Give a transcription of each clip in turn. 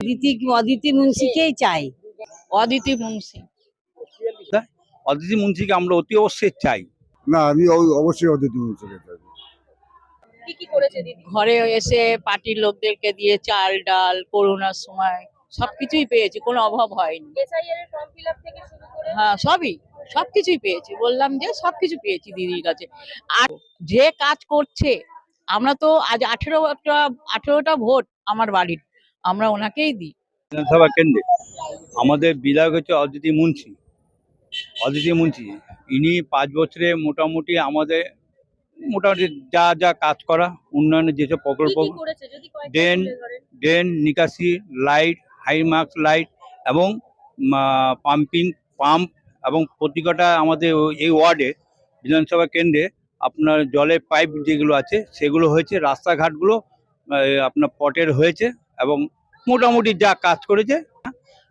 অদিতি মুন্সিকেই চাই। অদিতি মুন্সি। অদিতি মুন্সিকে আমরা অতি অবশ্যই চাই। না, আমি অবশ্যই অদিতি মুন্সিকে চাই। কি কি করেছে দিদি? ঘরে এসে পার্টির লোকদেরকে দিয়ে চাল ডাল করোনার সময় সবকিছুই পেয়েছি, কোনো অভাব হয়নি। এসআইআর এর ফর্ম ফিলআপ থেকে শুরু করে হ্যাঁ সবকিছুই পেয়েছি, বললাম যে সবকিছু পেয়েছি দিদির কাছে। আর যে কাজ করছে, আমরা তো আজ 18টা ভোট আমার বাড়ির, আমরা ওনাকেই দিই। বিধানসভা কেন্দ্রে আমাদের বিধায়ক হচ্ছে অদিতি মুন্সি। ইনি 5 বছরে মোটামুটি আমাদের যা যা কাজ করা, উন্নয়নের যেসব প্রকল্প, কি করেছে যদি কয়েকটা ড্রেন তুলে ধরেন? ড্রেন নিকাশি, লাইট, হাইমার্কস লাইট এবং পাম্প এবং প্রতিটা আমাদের এই ওয়ার্ডে বিধানসভা কেন্দ্রে আপনার জলের পাইপ যেগুলো আছে সেগুলো হয়েছে, রাস্তাঘাটগুলো আপনার পটের হয়েছে এবং মোটামুটি যা কাজ করেছে।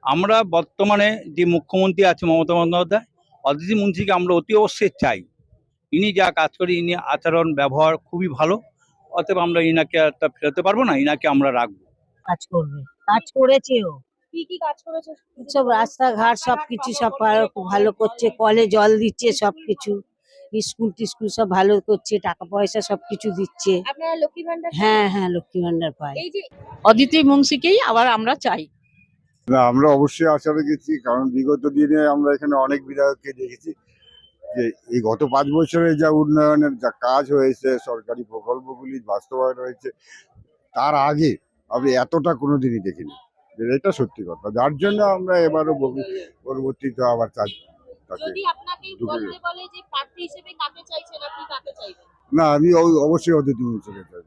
আমরা বর্তমানে যে মুখ্যমন্ত্রী আছে মমতা বন্দ্যোপাধ্যায়, অদিতি মুন্সিকে আমরা অতি অবশ্যই চাই। ইনি যা কাজ করে, ইনি আচরণ ব্যবহার খুবই ভালো, অতএব আমরা ইনাকে একটা ফেরাতে পারবো না, ইনাকে আমরা রাখবো। কাজ করবে, কাজ করেছেও। কি কি কাজ করেছে? সব রাস্তাঘাট সবকিছু সব ভালো করছে, কলে জল দিচ্ছে, সবকিছু স্কুল টিস্কুল সব ভালো করছে, টাকা পয়সা সবকিছু দিচ্ছে। আপনারা লক্ষ্মী ভান্ডার? হ্যাঁ, লক্ষ্মী ভান্ডার পায়। এই যে অদিতি মুন্সিকেই আবার আমরা চাই। না, আমরা অবশ্যই আশা রেখেছি, কারণ বিগত দিনে আমরা এখানে অনেক বিধায়ককে দেখেছি যে এই গত 5 বছরে যা উন্নয়নের যা কাজ হয়েছে, সরকারি প্রকল্পগুলি বাস্তবায়ন হয়েছে, তার আগে আমি এতটা কোনোদিনই দেখিনি। এটা সত্যি কথা, যার জন্য আমরা এবারও পরবর্তীতে আবার চাই তাকে। যদি আপনাকে বলতে বলে যে প্রার্থী হিসেবে কাকে চাইছেন, আপনি কাকে চাইবেন? না, আমি অবশ্যই অদিতি মুন্সিকে চাই।